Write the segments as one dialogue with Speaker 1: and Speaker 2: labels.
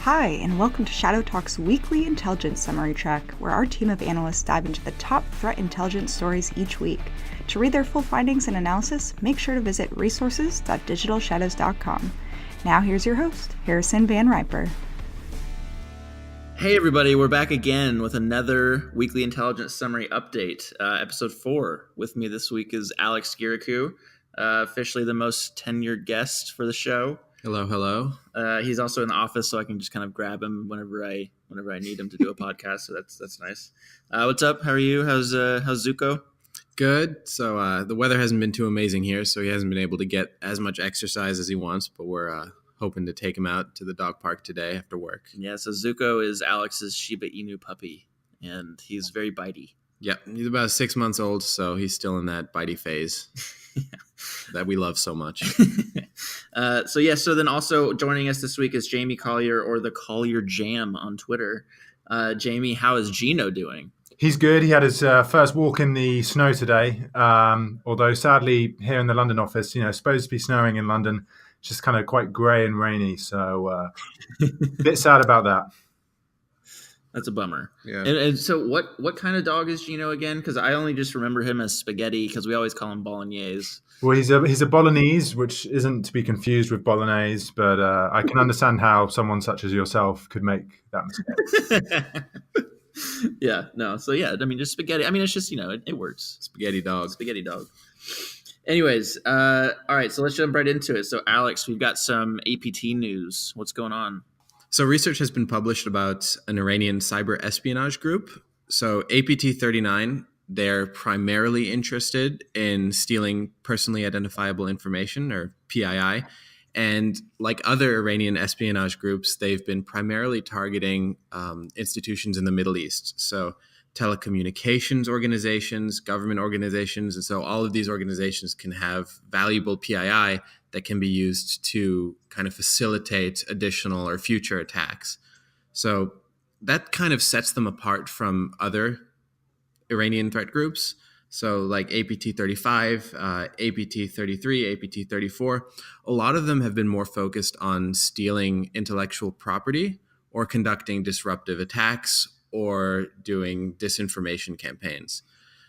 Speaker 1: Hi, and welcome to Shadow Talk's weekly intelligence summary track, where our team of analysts dive into the top threat intelligence stories each week. To read their full findings and analysis, make sure to visit resources.digitalshadows.com. Now here's your host, Harrison Van Riper.
Speaker 2: Hey everybody, we're back again with another weekly intelligence summary update, episode 4. With me this week is Alex Guirakhoo, officially the most tenured guest for the show.
Speaker 3: Hello.
Speaker 2: He's also in the office, so I can just kind of grab him whenever I need him to do a podcast. So that's nice. What's up? How are you? How's Zuko?
Speaker 3: Good. So the weather hasn't been too amazing here, so he hasn't been able to get as much exercise as he wants. But we're hoping to take him out to the dog park today after work.
Speaker 2: Yeah. So Zuko is Alex's Shiba Inu puppy, and he's very bitey.
Speaker 3: Yeah, he's about 6 months old, so he's still in that bitey phase that we love so much.
Speaker 2: So then also joining us this week is Jamie Collier, or the Collier Jam on Twitter. Jamie, how is Gino doing?
Speaker 4: He's good. He had his first walk in the snow today, although sadly here in the London office, it's supposed to be snowing in London, just kind of quite grey and rainy, so a bit sad about that.
Speaker 2: That's a bummer.
Speaker 3: Yeah.
Speaker 2: And so what kind of dog is Gino again? Because I only just remember him as Spaghetti, because we always call him Bolognese.
Speaker 4: Well, he's a Bolognese, which isn't to be confused with Bolognese, but I can understand how someone such as yourself could make that mistake.
Speaker 2: Yeah, no. So yeah, I mean, just Spaghetti. I mean, it's just, it works.
Speaker 3: Spaghetti dog.
Speaker 2: Anyways, all right, so let's jump right into it. So Alex, we've got some APT news. What's going on?
Speaker 3: So research has been published about an Iranian cyber espionage group. So APT-39, they're primarily interested in stealing personally identifiable information, or PII. And like other Iranian espionage groups, they've been primarily targeting institutions in the Middle East. So telecommunications organizations, government organizations. And so all of these organizations can have valuable PII that can be used to kind of facilitate additional or future attacks. So that kind of sets them apart from other Iranian threat groups. So like APT-35, APT-33, APT-34, a lot of them have been more focused on stealing intellectual property or conducting disruptive attacks or doing disinformation campaigns.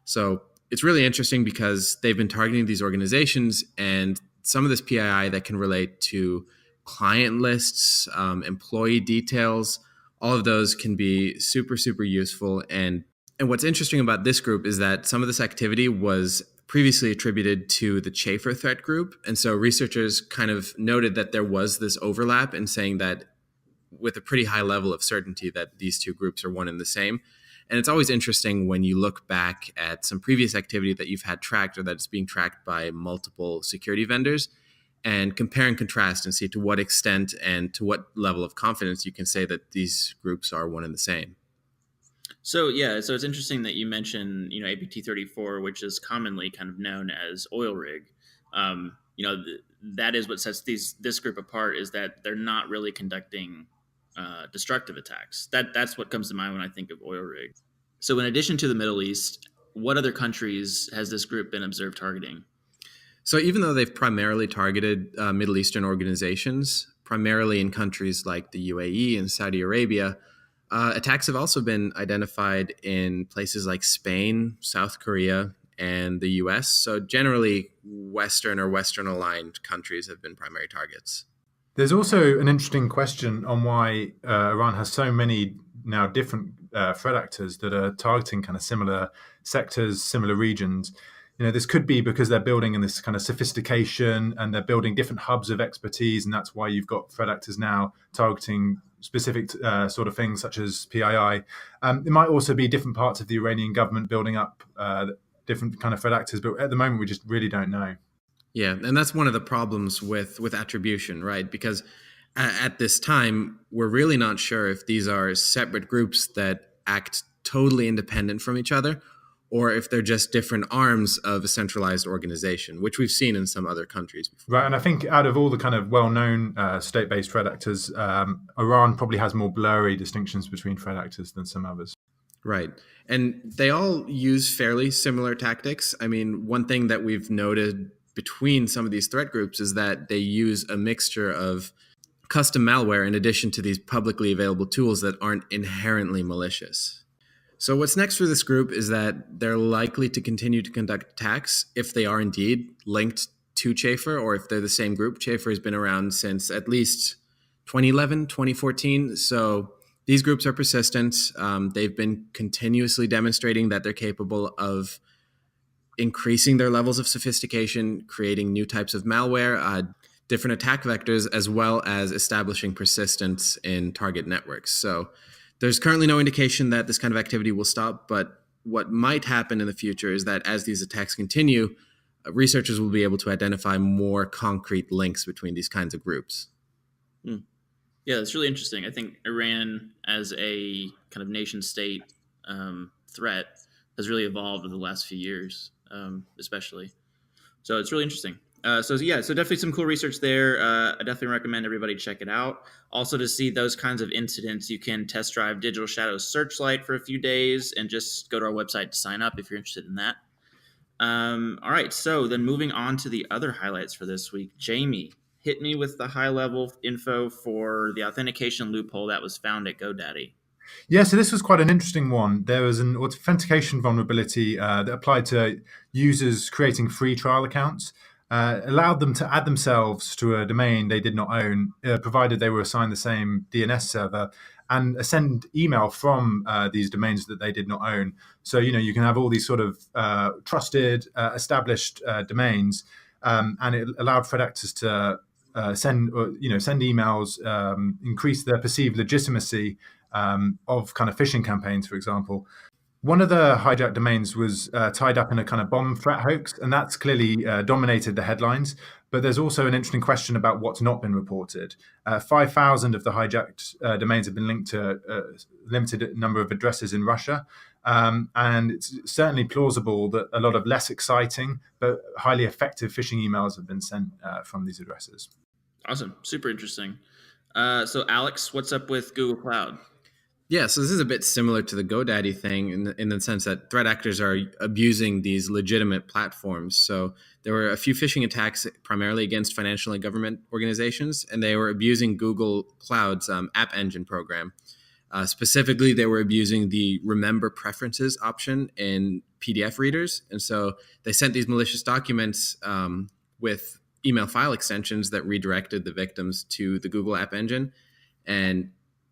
Speaker 3: So it's really interesting because they've been targeting these organizations, and some of this PII that can relate to client lists, employee details, all of those can be super, super useful. And what's interesting about this group is that some of this activity was previously attributed to the Chafer threat group. And so researchers kind of noted that there was this overlap in saying that with a pretty high level of certainty that these two groups are one and the same. And it's always interesting when you look back at some previous activity that you've had tracked or that's being tracked by multiple security vendors and compare and contrast and see to what extent and to what level of confidence you can say that these groups are one and the same.
Speaker 2: So it's interesting that you mentioned, APT-34, which is commonly kind of known as oil rig. That is what sets this group apart, is that they're not really conducting destructive attacks. That's what comes to mind when I think of oil rig. So in addition to the Middle East, what other countries has this group been observed targeting?
Speaker 3: So even though they've primarily targeted Middle Eastern organizations, primarily in countries like the UAE and Saudi Arabia, attacks have also been identified in places like Spain, South Korea, and the US. So generally, Western or Western-aligned countries have been primary targets.
Speaker 4: There's also an interesting question on why Iran has so many now different threat actors that are targeting kind of similar sectors, similar regions. This could be because they're building in this kind of sophistication and they're building different hubs of expertise, and that's why you've got threat actors now targeting specific sort of things such as PII. It might also be different parts of the Iranian government building up different kind of threat actors, but at the moment we just really don't know.
Speaker 3: Yeah, and that's one of the problems with attribution, right? Because at this time, we're really not sure if these are separate groups that act totally independent from each other, or if they're just different arms of a centralized organization, which we've seen in some other countries before.
Speaker 4: Right, and I think out of all the kind of well-known state-based threat actors, Iran probably has more blurry distinctions between threat actors than some others.
Speaker 3: Right. And they all use fairly similar tactics. I mean, one thing that we've noted between some of these threat groups is that they use a mixture of custom malware in addition to these publicly available tools that aren't inherently malicious. So what's next for this group is that they're likely to continue to conduct attacks if they are indeed linked to Chafer, or if they're the same group. Chafer has been around since at least 2011, 2014. So these groups are persistent. They've been continuously demonstrating that they're capable of increasing their levels of sophistication, creating new types of malware, different attack vectors, as well as establishing persistence in target networks. So there's currently no indication that this kind of activity will stop, but what might happen in the future is that as these attacks continue, researchers will be able to identify more concrete links between these kinds of groups.
Speaker 2: Yeah, that's really interesting. I think Iran as a kind of nation state threat has really evolved over the last few years, especially. So it's really interesting. So definitely some cool research there. I definitely recommend everybody check it out. Also, to see those kinds of incidents, you can test drive Digital Shadows Searchlight for a few days and just go to our website to sign up if you're interested in that. All right, so then moving on to the other highlights for this week. Jamie, hit me with the high-level info for the authentication loophole that was found at GoDaddy.
Speaker 4: Yeah, so this was quite an interesting one. There was an authentication vulnerability that applied to users creating free trial accounts. Allowed them to add themselves to a domain they did not own, provided they were assigned the same DNS server, and send email from these domains that they did not own. So, you can have all these sort of trusted, established domains, and it allowed threat actors to send emails, increase their perceived legitimacy of kind of phishing campaigns, for example. One of the hijacked domains was tied up in a kind of bomb threat hoax, and that's clearly dominated the headlines. But there's also an interesting question about what's not been reported. 5,000 of the hijacked domains have been linked to a limited number of addresses in Russia. And it's certainly plausible that a lot of less exciting but highly effective phishing emails have been sent from these addresses.
Speaker 2: Awesome. Super interesting. So, Alex, what's up with Google Cloud?
Speaker 3: Yeah, so this is a bit similar to the GoDaddy thing in the sense that threat actors are abusing these legitimate platforms. So there were a few phishing attacks primarily against financial and government organizations, and they were abusing Google Cloud's App Engine program. Specifically, they were abusing the Remember Preferences option in PDF readers. And so they sent these malicious documents with email file extensions that redirected the victims to the Google App Engine. And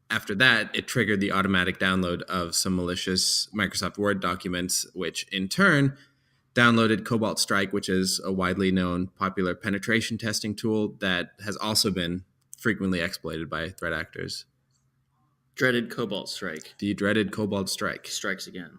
Speaker 3: after that, it triggered the automatic download of some malicious Microsoft Word documents, which in turn downloaded Cobalt Strike, which is a widely known popular penetration testing tool that has also been frequently exploited by threat actors.
Speaker 2: Dreaded Cobalt Strike.
Speaker 3: The dreaded Cobalt Strike.
Speaker 2: Strikes again.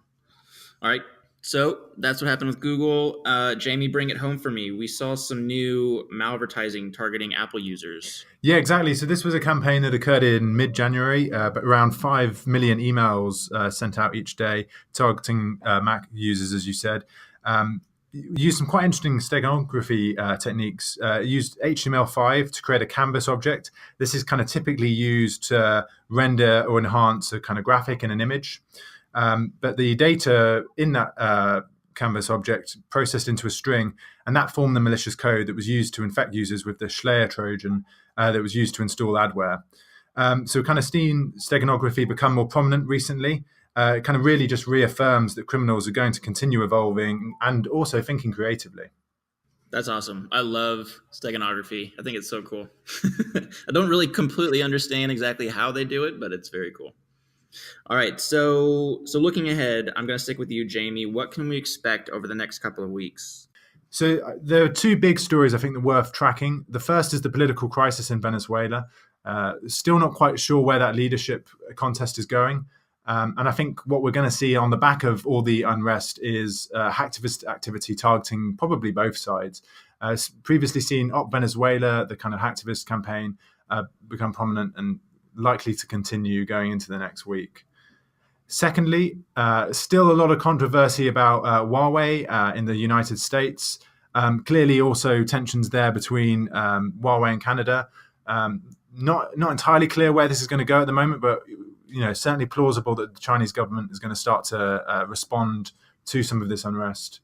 Speaker 2: All right. So that's what happened with Google. Jamie, bring it home for me. We saw some new malvertising targeting Apple users.
Speaker 4: Yeah, exactly. So this was a campaign that occurred in mid-January, but around 5 million emails sent out each day targeting Mac users, as you said. Used some quite interesting steganography techniques. Used HTML5 to create a canvas object. This is kind of typically used to render or enhance a kind of graphic in an image. But the data in that canvas object processed into a string, and that formed the malicious code that was used to infect users with the Schleyer Trojan that was used to install adware. So kind of seen steganography become more prominent recently. It kind of really just reaffirms that criminals are going to continue evolving and also thinking creatively.
Speaker 2: That's awesome. I love steganography. I think it's so cool. I don't really completely understand exactly how they do it, but it's very cool. All right, so looking ahead, I'm going to stick with you, Jamie. What can we expect over the next couple of weeks?
Speaker 4: So there are two big stories I think that are worth tracking. The first is the political crisis in Venezuela. Still not quite sure where that leadership contest is going. And I think what we're going to see on the back of all the unrest is hacktivist activity targeting probably both sides. Previously seen Op Venezuela, the kind of hacktivist campaign, become prominent and likely to continue going into the next week. Secondly, still a lot of controversy about Huawei in the United States. Clearly also tensions there between Huawei and Canada. Not entirely clear where this is going to go at the moment, but certainly plausible that the Chinese government is going to start to respond to some of this unrest.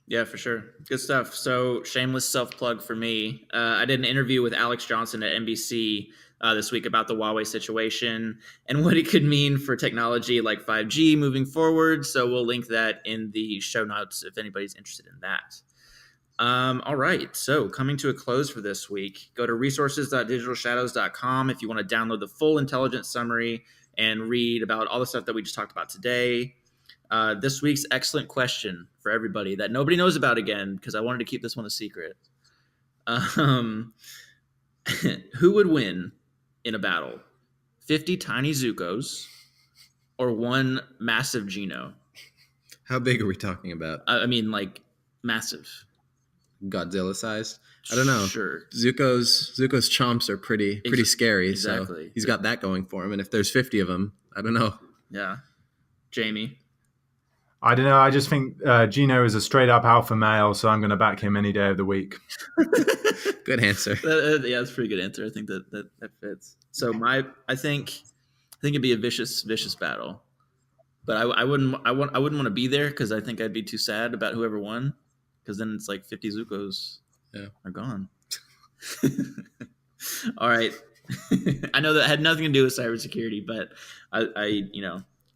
Speaker 2: Yeah, for sure. Good stuff. So shameless self-plug for me. I did an interview with Alex Johnson at NBC this week about the Huawei situation and what it could mean for technology like 5G moving forward. So we'll link that in the show notes if anybody's interested in that. All right. So coming to a close for this week, go to resources.digitalshadows.com if you want to download the full intelligence summary and read about all the stuff that we just talked about today. This week's excellent question for everybody that nobody knows about again, because I wanted to keep this one a secret. Who would win in a battle? 50 tiny Zucos or one massive Geno?
Speaker 3: How big are we talking about?
Speaker 2: I mean, like, massive.
Speaker 3: Godzilla sized? I don't know.
Speaker 2: Sure.
Speaker 3: Zuko's chomps are pretty scary.
Speaker 2: Exactly.
Speaker 3: So he's got that going for him. And if there's 50 of them, I don't know.
Speaker 2: Yeah. Jamie?
Speaker 4: I don't know. I just think Geno is a straight up alpha male, so I'm going to back him any day of the week.
Speaker 3: Good answer.
Speaker 2: Yeah, that's a pretty good answer. I think that fits. So I think it'd be a vicious battle, but I wouldn't want to be there because I think I'd be too sad about whoever won, because then it's like 50 Zucos are gone. All right. I know that had nothing to do with cybersecurity, but I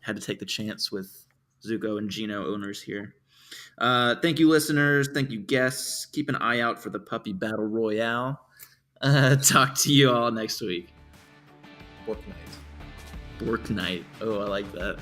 Speaker 2: had to take the chance with Zuko and Geno owners here. Thank you, listeners. Thank you, guests. Keep an eye out for the puppy battle royale. Talk to you all next week.
Speaker 3: BorkNite.
Speaker 2: BorkNite. Oh, I like that.